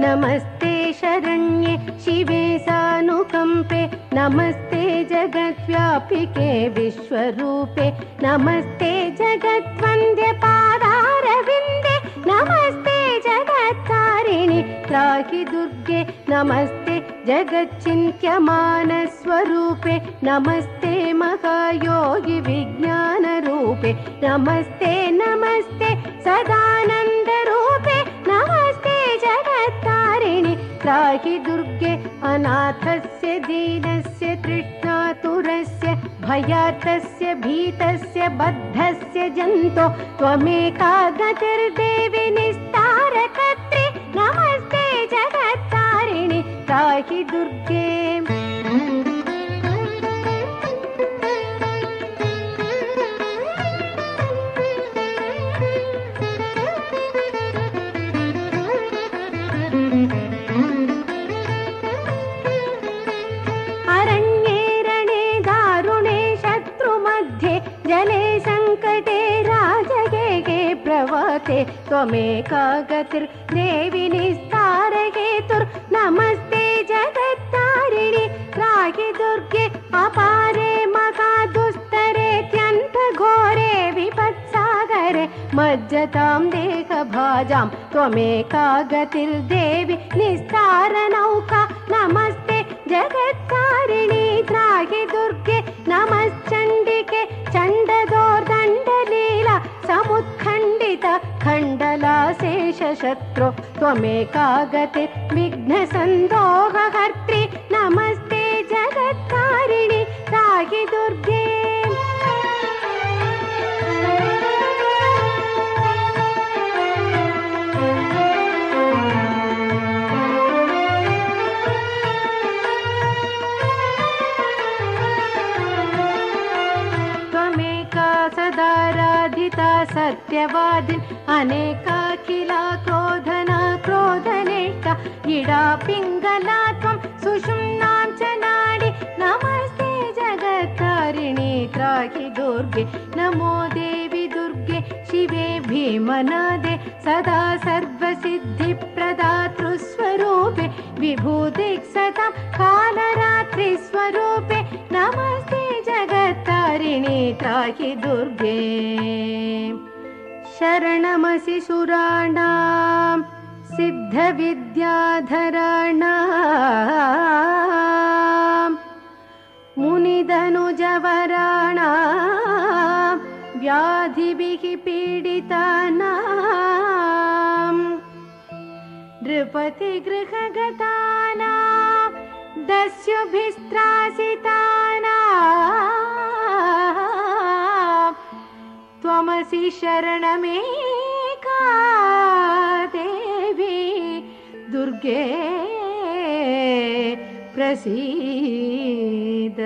नमस्ते शरण्ये शिवे सानुकंपे नमस्ते जगद्व्यापिके विश्वरूपे नमस्ते जगद्वन्द्ये पादारविन्दे नमस्ते जगत्तारिणि त्राहि दुर्गे नमस्ते जगच्चिन्त्यमानस्वरूपे नमस्ते महायोगि विज्ञानरूपे नमस्ते नमस्ते सदानन्दरूपे नमस्ते जगत्तारिणि त्राहि दुर्गे अनाथस्य दीनस्य तृष्णातुरस्य भयार्तस्य भीतस्य बद्धस्य जन्तो त्वमेका गतिर्देवि निस्तारकर्त्री नमस्ते जगत्तारिणि त्राहि दुर्गे जले संकटे राजगे प्रवते त्वमेका गतिर्देवि निस्तारहेतुर्नमस्ते जगत्तारिणि त्राहि दुर्गे अपारे महादुस्तरेत्यन्तघोरे विपत्सागरे मज्जतां देहभाजां त्वमेका गतिर्देवि निस्तारनौका नमस्ते जगत्तारिणि त्राहि दुर्गे नमश्चण्डिके चण्डदोर्दण्डलीला समुत्खण्डित खण्डलाशेषशत्रो त्वमेका गति विघ्नसन्दोहकर्त्री नमस्ते जगत्तारिणि त्राहि दुर्गे सदाराधिता सत्यवादिन् अनेकाखिला क्रोधना क्रोधनेष्टा इडा पिङ्गला त्वं सुषुम्नां च नाडि नमस्ते जगत्तारिणि त्राहि दुर्गे नमो देवि दुर्गे शिवे भीमनादे सदा सर्वसिद्धिप्रदातृस्वरूपे विभूतिक्सतां कालरात्रिस्वरूपे नमस्ते जगत्तारिणि त्राहि दुर्गे शरणमसि सुराणां सिद्धविद्याधराणां मुनिधनुजवराणां व्याधिभिः पीडितानां नृपतिगृहगतानां दस्युभिस्त्रासितानां त्वमसि शरणमेका देवी दुर्गे प्रसीद।